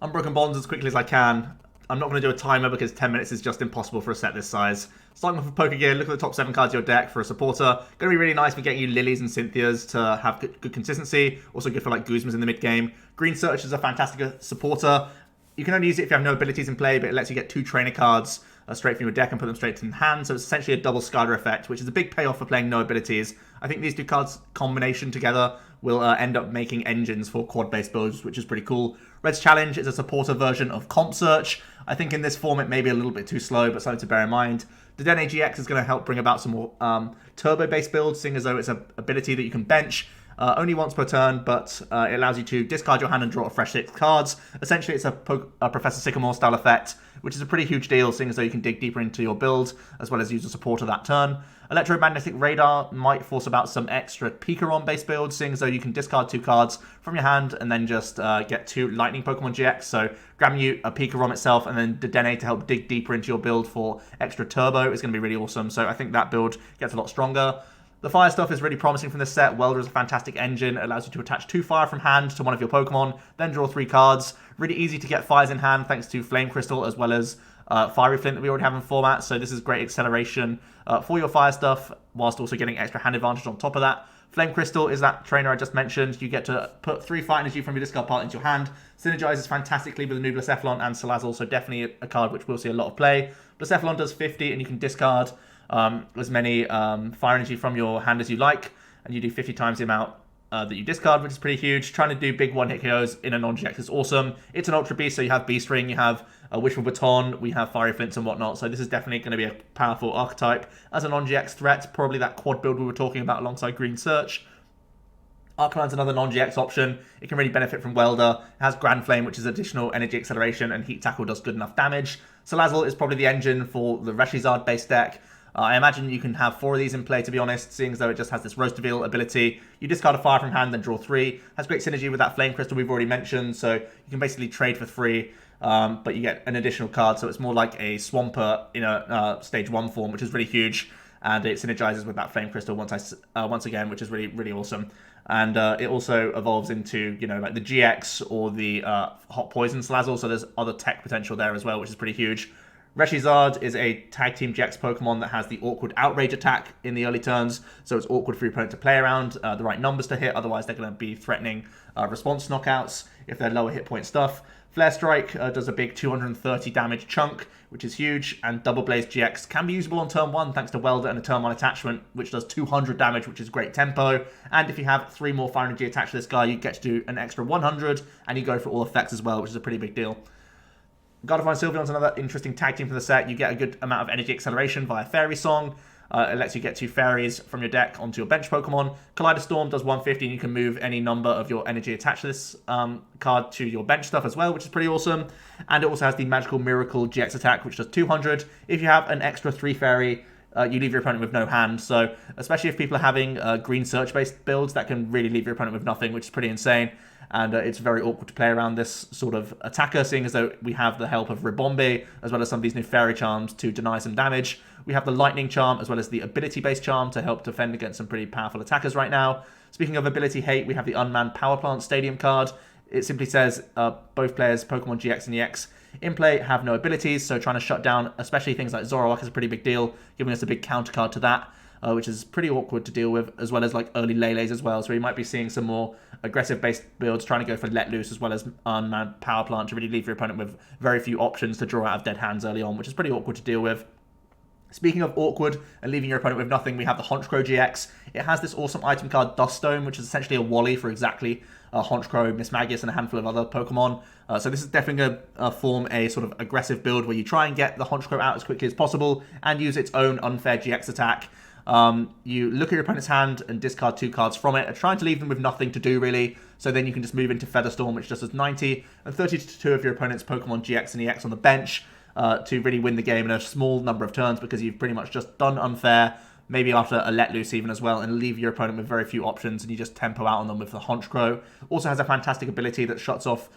Unbroken Bonds as quickly as I can. I'm not going to do a timer because 10 minutes is just impossible for a set this size. Starting off with Poker Gear, look at the top 7 cards of your deck for a supporter. Going to be really nice for getting you Lilies and Cynthias to have good consistency. Also good for like Guzmas in the mid game. Green Search is a fantastic supporter. You can only use it if you have no abilities in play, but it lets you get 2 trainer cards straight from your deck and put them straight in hand. So it's essentially a double Skyler effect, which is a big payoff for playing no abilities. I think these 2 cards combination together will end up making engines for quad-based builds, which is pretty cool. Red's Challenge is a supporter version of Comp Search. I think in this form it may be a little bit too slow, but something to bear in mind. The Den AGX is going to help bring about some more turbo-based builds, seeing as though it's an ability that you can bench only once per turn, but it allows you to discard your hand and draw a fresh 6 cards. Essentially, it's a Professor Sycamore style effect, which is a pretty huge deal, seeing as though you can dig deeper into your build, as well as use a supporter that turn. Electromagnetic Radar might force about some extra Pikarom-based builds, seeing as though you can discard 2 cards from your hand and then just get 2 Lightning Pokemon GX. So grabbing you a Pikarom itself and then Dedenne to help dig deeper into your build for extra turbo is going to be really awesome. So I think that build gets a lot stronger. The fire stuff is really promising from this set. Welder is a fantastic engine. It allows you to attach 2 fire from hand to one of your Pokemon, then draw 3 cards. Really easy to get fires in hand thanks to Flame Crystal as well as Fiery Flint that we already have in format. So this is great acceleration for your fire stuff, whilst also getting extra hand advantage on top of that. Flame Crystal is that trainer I just mentioned. You get to put 3 Fire Energy from your discard pile into your hand. Synergizes fantastically with the new Blacephalon and Salazzle, so definitely a card which we'll see a lot of play. Blacephalon does 50 and you can discard as many fire energy from your hand as you like, and you do 50 times the amount that you discard, which is pretty huge. Trying to do big one-hit KOs in a non-GX is awesome. It's an Ultra Beast, so you have Beast Ring, you have Wishful Baton, we have Fiery Flints and whatnot, so this is definitely going to be a powerful archetype. As a non-GX threat, probably that quad build we were talking about alongside Green Search. Arcanine's another non-GX option. It can really benefit from Welder. It has Grand Flame, which is additional energy acceleration, and Heat Tackle does good enough damage. Salazzle is probably the engine for the Reshizard-based deck. I imagine you can have 4 of these in play, to be honest, seeing as though it just has this Roast Reveal ability. You discard a fire from hand, then draw 3. Has great synergy with that Flame Crystal we've already mentioned, so you can basically trade for 3, but you get an additional card, so it's more like a Swampert in a Stage 1 form, which is really huge, and it synergizes with that Flame Crystal once again, which is really, really awesome. And it also evolves into, like the GX or the Hot Poison Salazzle, so there's other tech potential there as well, which is pretty huge. Reshizard is a tag team GX Pokemon that has the awkward outrage attack in the early turns, so it's awkward for your opponent to play around the right numbers to hit, otherwise they're going to be threatening response knockouts if they're lower hit point stuff. Flare Strike does a big 230 damage chunk, which is huge, and Double Blaze GX can be usable on turn 1 thanks to Welder and a turn 1 attachment, which does 200 damage, which is great tempo. And if you have 3 more Fire Energy attached to this guy, you get to do an extra 100, and you go for all effects as well, which is a pretty big deal. Gardevoir and Sylveon's another interesting tag team for the set. You get a good amount of energy acceleration via Fairy Song. It lets you get 2 fairies from your deck onto your bench Pokemon. Collider Storm does 150, and you can move any number of your energy attached to this card to your bench stuff as well, which is pretty awesome. And it also has the Magical Miracle GX attack, which does 200. If you have an extra 3 fairy, you leave your opponent with no hand. So especially if people are having green search-based builds, that can really leave your opponent with nothing, which is pretty insane. And it's very awkward to play around this sort of attacker, seeing as though we have the help of Ribombe, as well as some of these new Fairy Charms to deny some damage. We have the Lightning Charm, as well as the Ability-based Charm to help defend against some pretty powerful attackers right now. Speaking of Ability Hate, we have the Unmanned Power Plant Stadium card. It simply says both players, Pokemon GX and EX, in play have no abilities, so trying to shut down, especially things like Zoroark is a pretty big deal, giving us a big counter card to that. Which is pretty awkward to deal with, as well as like early Lele's as well. So we might be seeing some more aggressive-based builds trying to go for Let Loose as well as Unmanned Power Plant to really leave your opponent with very few options to draw out of dead hands early on, which is pretty awkward to deal with. Speaking of awkward and leaving your opponent with nothing, we have the Honchkrow GX. It has this awesome item card, Duststone, which is essentially a Wally for exactly Honchkrow, Mismagius, and a handful of other Pokemon. So this is definitely going to form a sort of aggressive build where you try and get the Honchkrow out as quickly as possible and use its own unfair GX attack. You look at your opponent's hand and discard 2 cards from it, trying to leave them with nothing to do, really. So then you can just move into Featherstorm, which just does 90, and 32 of your opponent's Pokemon GX and EX on the bench to really win the game in a small number of turns, because you've pretty much just done unfair, maybe after a Let Loose even as well, and leave your opponent with very few options, and you just tempo out on them with the Honchkrow. Also has a fantastic ability that shuts off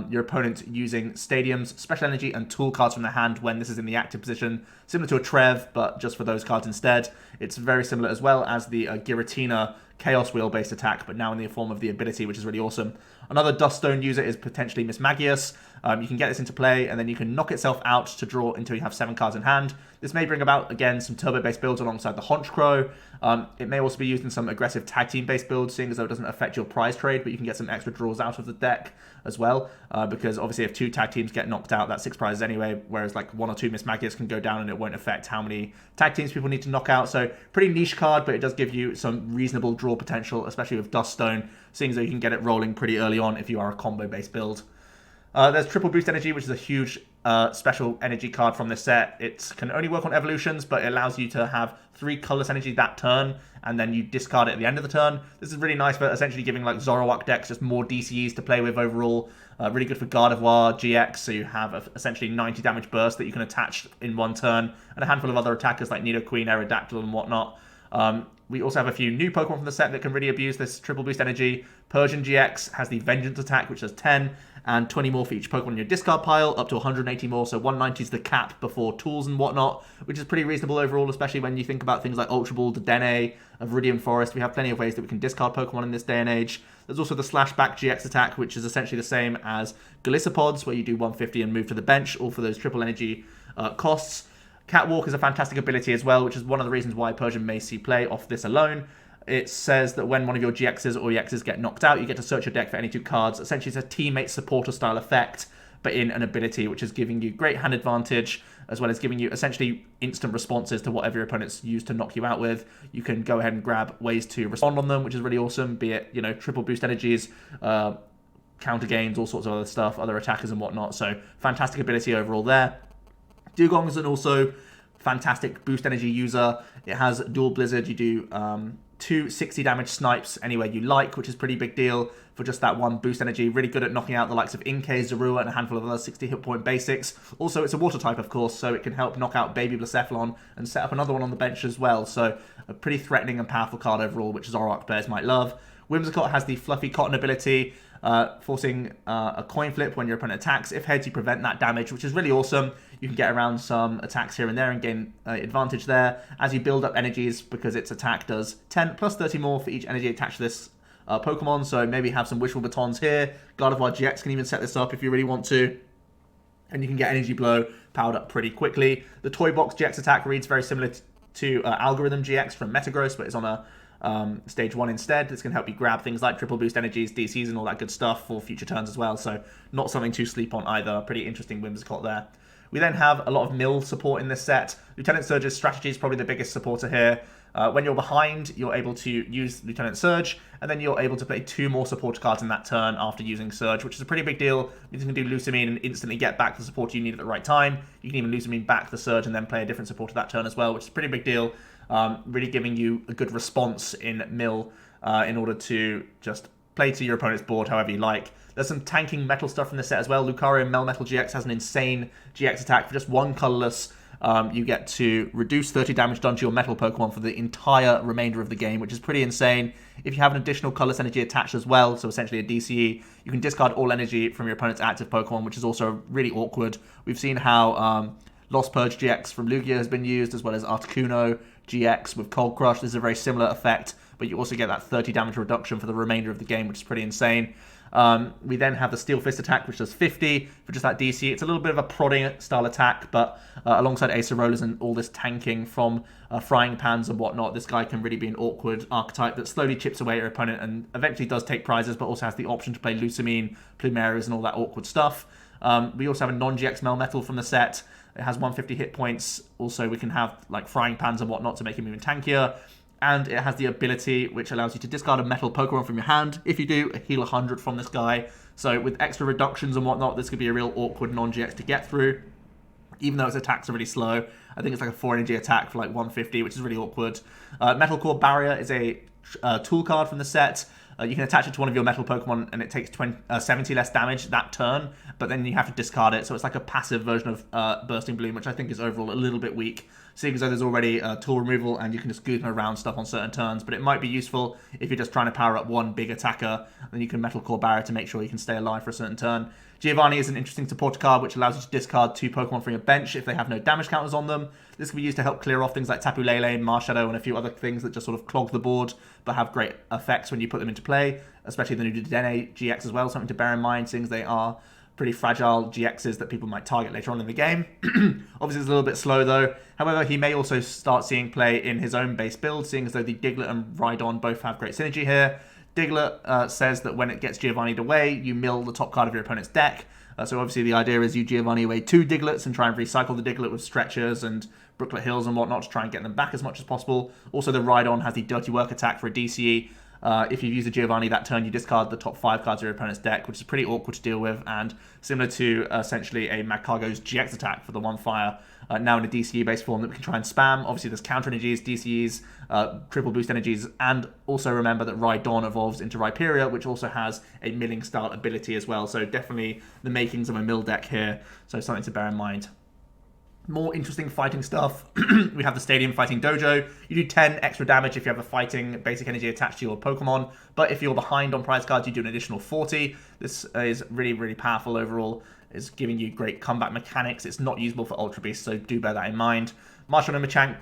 your opponent using Stadiums, Special Energy, and Tool cards from their hand when this is in the active position, similar to a Trev, but just for those cards instead. It's very similar as well as the Giratina Chaos Wheel-based attack, but now in the form of the ability, which is really awesome. Another Duststone user is potentially Miss Magius. You can get this into play, and then you can knock itself out to draw until you have 7 cards in hand. This may bring about, again, some turbo-based builds alongside the Honch Crow. It may also be used in some aggressive tag team-based builds, seeing as though it doesn't affect your prize trade, but you can get some extra draws out of the deck as well, because obviously if 2 tag teams get knocked out, that's 6 prizes anyway, whereas like 1 or 2 Miss Magius can go down and it won't affect how many tag teams people need to knock out. So pretty niche card, but it does give you some reasonable draw potential, especially with Duststone, seeing as though you can get it rolling pretty early on if you are a combo-based build. There's Triple Boost Energy, which is a huge special energy card from this set. It can only work on evolutions, but it allows you to have 3 colorless energy that turn, and then you discard it at the end of the turn. This is really nice for essentially giving like Zoroark decks just more DCEs to play with overall. Really good for Gardevoir GX, so you have essentially 90 damage burst that you can attach in 1 turn, and a handful of other attackers like Nidoqueen, Aerodactyl, and whatnot. We also have a few new Pokemon from the set that can really abuse this Triple Boost Energy. Persian GX has the Vengeance attack, which does 10, and 20 more for each Pokemon in your discard pile, up to 180 more, so 190 is the cap before tools and whatnot, which is pretty reasonable overall, especially when you think about things like Ultra Ball, Dedenne, Viridian Forest. We have plenty of ways that we can discard Pokemon in this day and age. There's also the Slashback GX attack, which is essentially the same as Glissopods, where you do 150 and move to the bench, all for those triple energy costs. Catwalk is a fantastic ability as well, which is one of the reasons why Persian may see play off this alone. It says that when one of your GXs or EXs get knocked out, you get to search your deck for any 2 cards. Essentially, it's a teammate supporter style effect, but in an ability, which is giving you great hand advantage, as well as giving you essentially instant responses to whatever your opponents use to knock you out with. You can go ahead and grab ways to respond on them, which is really awesome, be it, you know, triple boost energies, counter gains, all sorts of other stuff, other attackers and whatnot. So fantastic ability overall there. Dugong is an also fantastic boost energy user. It has dual blizzard. You do 2 60 damage snipes anywhere you like, which is pretty big deal for just that 1 boost energy. Really good at knocking out the likes of Inkay, Zorua, and a handful of other 60 hit point basics. Also, it's a water type, of course, so it can help knock out Baby Blacephalon and set up another one on the bench as well. So a pretty threatening and powerful card overall, which Zoroark players might love. Whimsicott has the Fluffy Cotton ability, forcing a coin flip when your opponent attacks. If heads, you prevent that damage, which is really awesome. You can get around some attacks here and there and gain advantage there as you build up energies, because its attack does 10 plus 30 more for each energy attached to this Pokemon. So maybe have some Wishful Batons here. Gardevoir GX can even set this up if you really want to. And you can get Energy Blow powered up pretty quickly. The Toy Box GX attack reads very similar to Algorithm GX from Metagross, but it's on a stage 1 instead. This can help you grab things like triple boost energies, DCs, and all that good stuff for future turns as well. So not something to sleep on either. Pretty interesting Whimsicott there. We then have a lot of mill support in this set. Lieutenant Surge's strategy is probably the biggest supporter here. When you're behind, you're able to use Lieutenant Surge, and then you're able to play 2 more supporter cards in that turn after using Surge, which is a pretty big deal. You can do Lusamine and instantly get back the supporter you need at the right time. You can even Lusamine back the Surge and then play a different supporter that turn as well, which is a pretty big deal. Really giving you a good response in mill in order to just play to your opponent's board however you like. There's some tanking metal stuff in the set as well. Lucario Melmetal GX has an insane GX attack. For just 1 colorless, you get to reduce 30 damage done to your metal Pokemon for the entire remainder of the game, which is pretty insane. If you have an additional colorless energy attached as well, so essentially a DCE, you can discard all energy from your opponent's active Pokemon, which is also really awkward. We've seen how Lost Purge GX from Lugia has been used, as well as Articuno GX with Cold Crush. This is a very similar effect, but you also get that 30 damage reduction for the remainder of the game, which is pretty insane. We then have the Steel Fist attack, which does 50 for just that DC. It's a little bit of a prodding style attack, but alongside Acerolas and all this tanking from frying pans and whatnot, this guy can really be an awkward archetype that slowly chips away at your opponent and eventually does take prizes, but also has the option to play Lusamine, Plumeras, and all that awkward stuff. We also have a non-GX Melmetal from the set. It has 150 hit points. Also, we can have like frying pans and whatnot to make him even tankier. And it has the ability which allows you to discard a metal Pokemon from your hand. If you do, heal 100 from this guy. So with extra reductions and whatnot, this could be a real awkward non-GX to get through. Even though its attacks are really slow. I think it's like a 4 energy attack for like 150, which is really awkward. Metal Core Barrier is a tool card from the set. You can attach it to one of your metal Pokemon and it takes 70 less damage that turn, but then you have to discard it. So it's like a passive version of Bursting Bloom, which I think is overall a little bit weak, seeing as though there's already tool removal and you can just Guzma around stuff on certain turns. But it might be useful if you're just trying to power up one big attacker, and then you can Metal Core Barrier to make sure you can stay alive for a certain turn. Giovanni is an interesting supporter card which allows you to discard 2 Pokemon from your bench if they have no damage counters on them. This can be used to help clear off things like Tapu Lele, Marshadow, and a few other things that just sort of clog the board but have great effects when you put them into play, especially the new Dedenne GX as well, something to bear in mind since they are pretty fragile GXs that people might target later on in the game. Obviously, it's a little bit slow though. However, he may also start seeing play in his own base build, seeing as though the Diglett and Rhydon both have great synergy here. Diglett says that when it gets Giovanni'd away, you mill the top card of your opponent's deck. So obviously the idea is you Giovanni away 2 Diglets and try and recycle the Diglett with Stretchers and Brooklet Hills and whatnot to try and get them back as much as possible. Also, the Rhydon has the Dirty Work attack for a DCE. If you use the Giovanni that turn, you discard the top 5 cards of your opponent's deck, which is pretty awkward to deal with, and similar to essentially a Magcargo's GX attack for the 1 fire, now in a DCE-based form that we can try and spam. Obviously, there's counter energies, DCEs, triple boost energies, and also remember that Rhydon evolves into Rhyperior, which also has a milling style ability as well. So definitely the makings of a mill deck here, so something to bear in mind. More interesting fighting stuff. We have the Stadium Fighting Dojo. You do 10 extra damage if you have a fighting basic energy attached to your Pokemon, but if you're behind on prize cards, you do an additional 40. This is really, really powerful overall. It's giving you great combat mechanics. It's not usable for Ultra Beast, so do bear that in mind. Marshall Machank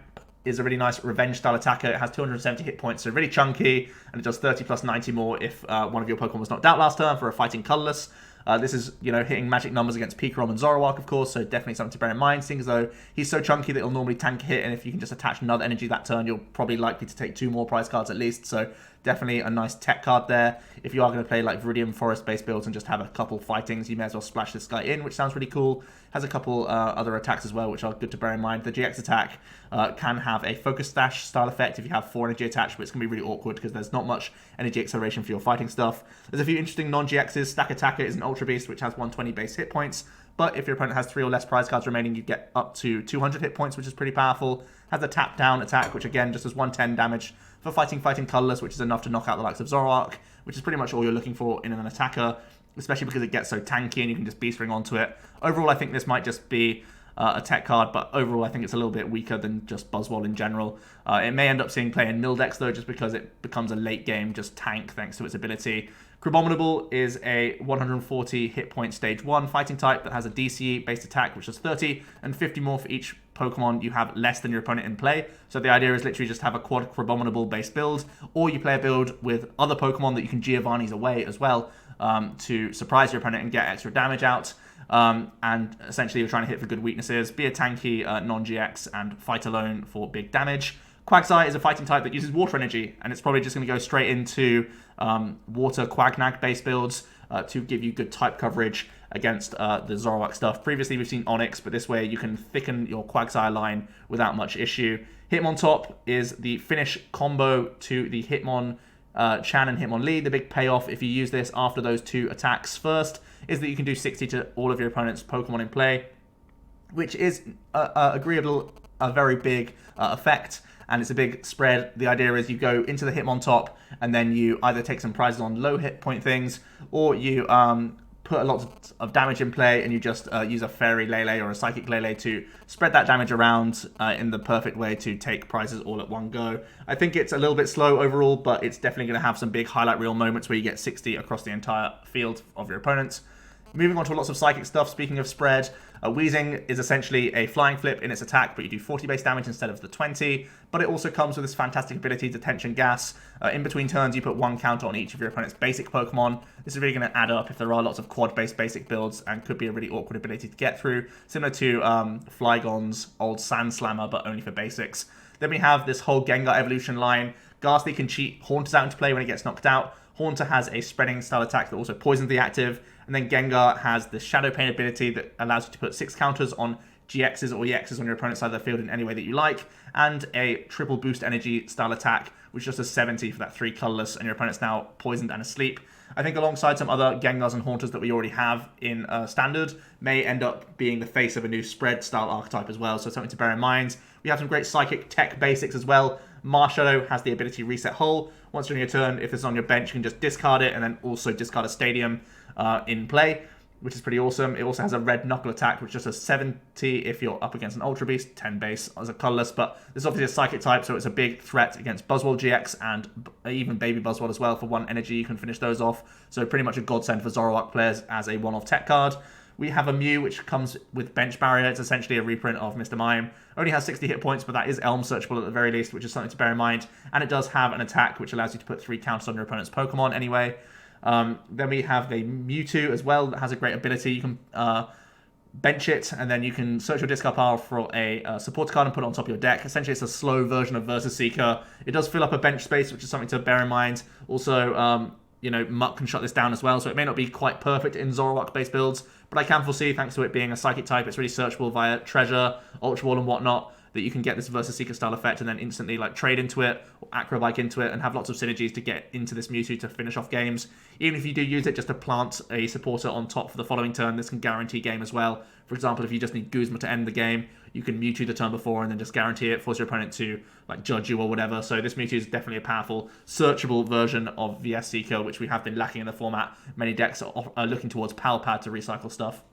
is a really nice revenge style attacker. It has 270 hit points, so really chunky, and it does 30 plus 90 more if one of your Pokemon was knocked out last turn for a fighting colorless. This is, hitting magic numbers against Pikarom and Zoroark, of course, so definitely something to bear in mind, seeing as though he's so chunky that he'll normally tank a hit, and if you can just attach another energy that turn, you're probably likely to take 2 more prize cards at least, so definitely a nice tech card there. If you are going to play like Viridian Forest-based builds and just have a couple fightings, you may as well splash this guy in, which sounds really cool. Has a couple other attacks as well, which are good to bear in mind. The GX attack can have a Focus Stash style effect if you have 4 energy attached, but it's going to be really awkward because there's not much energy acceleration for your fighting stuff. There's a few interesting non-GXs. Stack Attacker is an Ultra Beast, which has 120 base hit points, but if your opponent has 3 or less prize cards remaining, you get up to 200 hit points, which is pretty powerful. Has a Tap Down attack, which again just does 110 damage for fighting colorless, which is enough to knock out the likes of Zoroark, which is pretty much all you're looking for in an attacker, especially because it gets so tanky and you can just Beast Ring onto it. Overall, I think this might just be a tech card, but overall I think it's a little bit weaker than just Buzzwole in general. It may end up seeing play in mill decks though, just because it becomes a late game just tank thanks to its ability. Crabominable is a 140 hit point stage 1 fighting type that has a DCE based attack which is 30 and 50 more for each Pokemon you have less than your opponent in play. So the idea is literally just have a quad Crabominable based build, or you play a build with other Pokemon that you can Giovanni's away as well to surprise your opponent and get extra damage out. And essentially you're trying to hit for good weaknesses, be a tanky non-GX and fight alone for big damage. Quagsire is a fighting type that uses water energy, and it's probably just going to go straight into water Quagnag base builds to give you good type coverage against the Zoroark stuff. Previously we've seen Onyx, but this way you can thicken your Quagsire line without much issue. Hitmontop is the finish combo to the Hitmon Chan and Hitmonlee. The big payoff if you use this after those 2 attacks first is that you can do 60 to all of your opponent's Pokemon in play, which is a very big effect, and it's a big spread. The idea is you go into the Hitmontop and then you either take some prizes on low hit point things, or you put a lot of damage in play and you just use a Fairy Lele or a Psychic Lele to spread that damage around in the perfect way to take prizes all at one go. I think it's a little bit slow overall, but it's definitely going to have some big highlight reel moments where you get 60 across the entire field of your opponents. Moving on to lots of psychic stuff, speaking of spread, Wheezing is essentially a flying flip in its attack, but you do 40 base damage instead of the 20, but it also comes with this fantastic ability, Detention Gas. In between turns, you put 1 counter on each of your opponent's basic Pokemon. This is really going to add up if there are lots of quad-based basic builds, and could be a really awkward ability to get through, similar to Flygon's old Sand Slammer, but only for basics. Then we have this whole Gengar evolution line. Ghastly can cheat Haunter's out into play when it gets knocked out. Haunter has a spreading style attack that also poisons the active, and then Gengar has the Shadow Pain ability that allows you to put 6 counters on GXs or EXs on your opponent's side of the field in any way that you like, and a triple boost energy style attack, which just does 70 for that 3 colorless, and your opponent's now poisoned and asleep. I think alongside some other Gengars and Haunters that we already have in Standard, may end up being the face of a new spread style archetype as well, so something to bear in mind. We have some great Psychic Tech basics as well. Marshadow has the ability Reset Hull. Once during your turn, if this is on your bench, you can just discard it and then also discard a Stadium in play. which is pretty awesome. It also has a red knuckle attack, which just has 70 if you're up against an Ultra Beast, 10 base as a colorless, but this is obviously a psychic type, so it's a big threat against Buzzwole GX and even Baby Buzzwole as well. For 1 energy, you can finish those off, so pretty much a godsend for Zoroark players as a one-off tech card. We have a Mew, which comes with Bench Barrier. It's essentially a reprint of Mr. Mime. Only has 60 hit points, but that is Elm searchable at the very least, which is something to bear in mind. And it does have an attack, which allows you to put 3 counters on your opponent's Pokemon anyway. Then we have a Mewtwo as well that has a great ability. You can bench it, and then you can search your discard pile for a supporter card and put it on top of your deck. Essentially, it's a slow version of Versus Seeker. It does fill up a bench space, which is something to bear in mind. Also, you know, Muck can shut this down as well, so it may not be quite perfect in Zoroark-based builds, but I can foresee, thanks to it being a Psychic type, it's really searchable via Treasure, Ultra Ball, and whatnot, that you can get this Versus Seeker style effect and then instantly like trade into it or Acrobike into it and have lots of synergies to get into this Mewtwo to finish off games. Even if you do use it just to plant a supporter on top for the following turn, this can guarantee game as well. For example, if you just need Guzma to end the game, you can Mewtwo the turn before and then just guarantee it, force your opponent to like judge you or whatever. So this Mewtwo is definitely a powerful, searchable version of VS Seeker, which we have been lacking in the format. Many decks are looking towards Palpad to recycle stuff.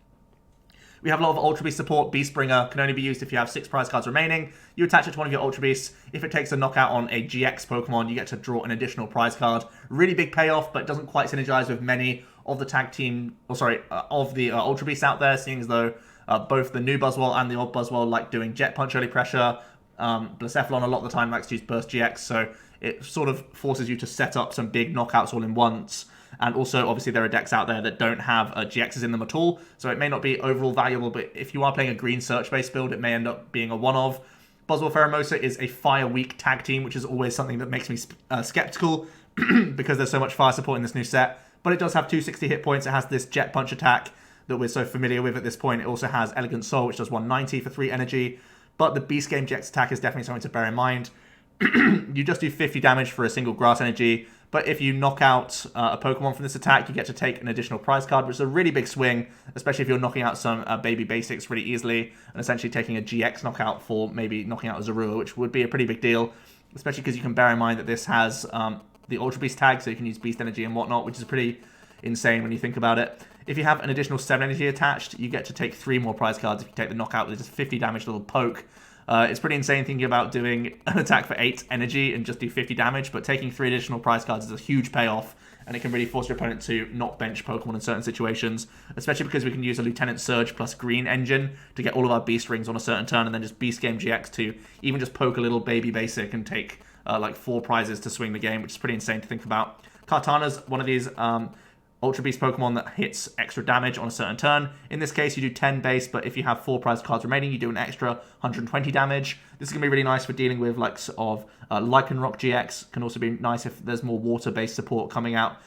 We have a lot of Ultra Beast support. Beastbringer can only be used if you have 6 prize cards remaining. You attach it to one of your Ultra Beasts. If it takes a knockout on a GX Pokemon, you get to draw an additional prize card. Really big payoff, but doesn't quite synergize with many of the tag team, of the Ultra Beasts out there, seeing as though both the new Buzzwole and the old Buzzwole like doing Jet Punch early pressure. Blacephalon a lot of the time likes to use Burst GX, so it sort of forces you to set up some big knockouts all in once. And also, obviously, there are decks out there that don't have GXs in them at all, so it may not be overall valuable, but if you are playing a green search-based build, it may end up being a one-of. Buzzwole Pheromosa is a fire-weak tag team, which is always something that makes me skeptical, because there's so much fire support in this new set. But it does have 260 hit points. It has this Jet Punch attack that we're so familiar with at this point. It also has Elegant Soul, which does 190 for 3 energy. But the Beast Game GX attack is definitely something to bear in mind. You just do 50 damage for a single Grass Energy, but if you knock out a Pokemon from this attack, you get to take an additional prize card, which is a really big swing, especially if you're knocking out some baby basics really easily, and essentially taking a GX knockout for maybe knocking out a Zorua, which would be a pretty big deal, especially because you can bear in mind that this has the Ultra Beast tag, so you can use Beast Energy and whatnot, which is pretty insane when you think about it. If you have an additional 7 energy attached, you get to take 3 more prize cards if you take the knockout with just 50 damage little poke. It's pretty insane thinking about doing an attack for 8 energy and just do 50 damage, but taking 3 additional prize cards is a huge payoff, and it can really force your opponent to not bench Pokemon in certain situations, especially because we can use a Lieutenant Surge plus Green engine to get all of our Beast Rings on a certain turn, and then just Beast Game GX to even just poke a little baby basic and take like 4 prizes to swing the game, which is pretty insane to think about. Kartana's one of these Ultra Beast Pokemon that hits extra damage on a certain turn. In this case, you do 10 base, but if you have 4 prize cards remaining, you do an extra 120 damage. This is going to be really nice for dealing with likes of Lycanroc GX. Can also be nice if there's more water-based support coming out,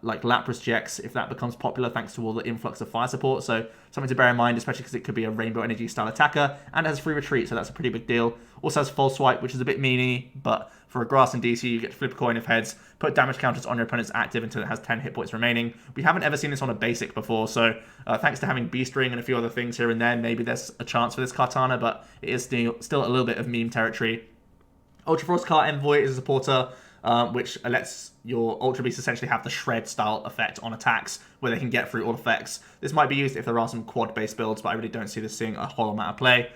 like Lapras GX, if that becomes popular thanks to all the influx of fire support. So something to bear in mind, especially because it could be a Rainbow Energy style attacker, and it has free retreat, so that's a pretty big deal. Also has False Swipe, which is a bit meany, but for a Grass and DC, you get to flip a coin of heads, put damage counters on your opponent's active until it has 10 hit points remaining. We haven't ever seen this on a basic before, so thanks to having Beast Ring and a few other things here and there, maybe there's a chance for this Kartana, but it is still a little bit of meme territory. Ultra Frost Car Envoy is a supporter, which lets your Ultra Beast essentially have the Shred style effect on attacks, where they can get through all effects. This might be used if there are some quad-based builds, but I really don't see this seeing a whole amount of play.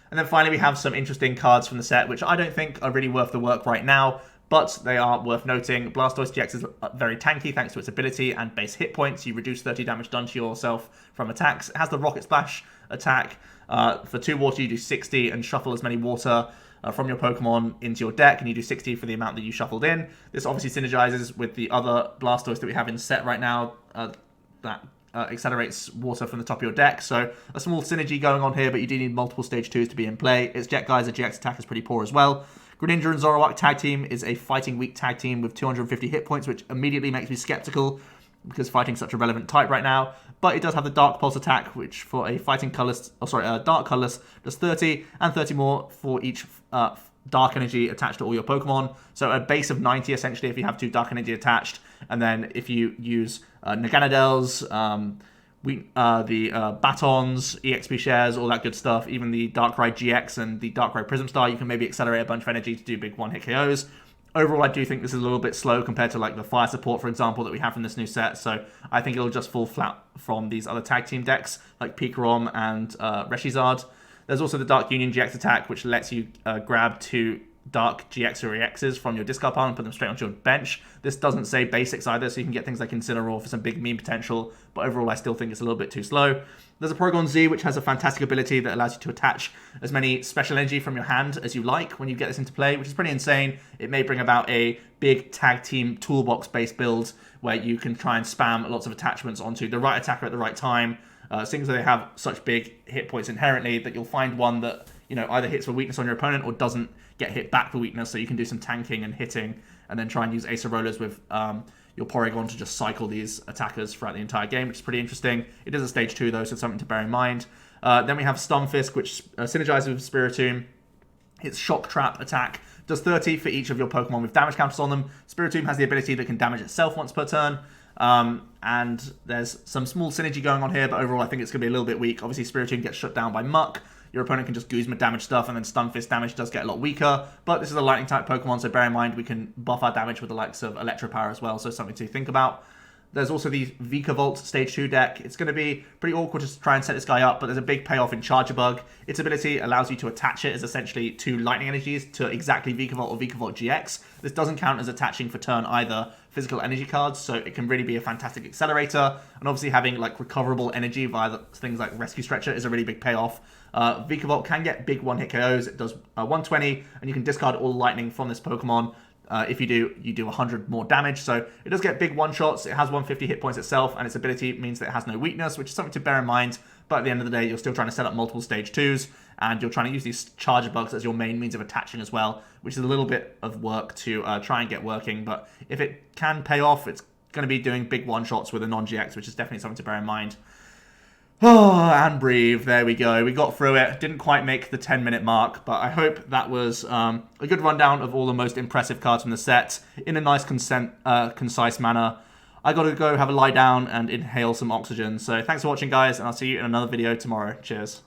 And then finally, we have some interesting cards from the set, which I don't think are really worth the work right now, but they are worth noting. Blastoise GX is very tanky thanks to its ability and base hit points. You reduce 30 damage done to yourself from attacks. It has the Rocket Splash attack. For 2 water, you do 60 and shuffle as many water from your Pokemon into your deck, and you do 60 for the amount that you shuffled in. This obviously synergizes with the other Blastoise that we have in set right now that accelerates water from the top of your deck, so a small synergy going on here, but you do need multiple stage 2s to be in play. Its Jet Geyser GX attack is pretty poor as well. Greninja and Zoroark tag team is a fighting weak tag team with 250 hit points, which immediately makes me skeptical because fighting's such a relevant type right now. But it does have the Dark Pulse attack, which for a fighting colorless, dark colorless, does 30 and 30 more for each dark energy attached to all your Pokemon. So a base of 90 essentially if you have 2 dark energy attached, and then if you use Naganadels, the Batons, EXP shares, all that good stuff, even the Darkrai GX and the Darkrai Prism Star, you can maybe accelerate a bunch of energy to do big one-hit KOs. Overall, I do think this is a little bit slow compared to like the fire support, for example, that we have from this new set. So I think it'll just fall flat from these other tag team decks like Pikarom and Reshizard. There's also the Dark Union GX attack, which lets you grab 2 Dark GX or EXs from your discard pile and put them straight onto your bench. This doesn't say basics either, so you can get things like Incineroar for some big meme potential, but overall I still think it's a little bit too slow. There's a Porygon Z, which has a fantastic ability that allows you to attach as many special energy from your hand as you like when you get this into play, which is pretty insane. It may bring about a big tag team toolbox-based build where you can try and spam lots of attachments onto the right attacker at the right time. Seeing as they have such big hit points inherently that you'll find one that either hits for weakness on your opponent or doesn't get hit back for weakness, so you can do some tanking and hitting and then try and use Ace of Rollers with your Porygon to just cycle these attackers throughout the entire game, which is pretty interesting. It is a stage 2 though, so it's something to bear in mind. Then we have Stunfisk, which synergizes with Spiritomb. Its Shock Trap attack does 30 for each of your Pokemon with damage counters on them. Spiritomb has the ability that can damage itself once per turn. And there's some small synergy going on here, but overall I think it's going to be a little bit weak. Obviously, Spiritomb gets shut down by Muck. Your opponent can just Guzma damage stuff, and then Stunfisk damage does get a lot weaker. But this is a lightning type Pokemon, so bear in mind we can buff our damage with the likes of Electropower as well, so something to think about. There's also the Vikavolt Stage 2 deck. It's going to be pretty awkward to try and set this guy up, but there's a big payoff in Charger Bug. Its ability allows you to attach it as essentially 2 lightning energies to exactly Vikavolt or Vikavolt GX. This doesn't count as attaching for turn either physical energy cards, so it can really be a fantastic accelerator. And obviously having like recoverable energy via things like Rescue Stretcher is a really big payoff. Vikavolt can get big one-hit KOs. It does 120, and you can discard all lightning from this Pokemon. If you do, you do 100 more damage. So it does get big one-shots. It has 150 hit points itself, and its ability means that it has no weakness, which is something to bear in mind. But at the end of the day, you're still trying to set up multiple stage 2s, and you're trying to use these Charger Bugs as your main means of attaching as well, which is a little bit of work to try and get working. But if it can pay off, it's going to be doing big one-shots with a non-GX, which is definitely something to bear in mind. Oh, and breathe. There we go. We got through it. Didn't quite make the 10-minute mark, but I hope that was a good rundown of all the most impressive cards from the set in a nice, concise manner. I got to go have a lie down and inhale some oxygen. So thanks for watching, guys, and I'll see you in another video tomorrow. Cheers.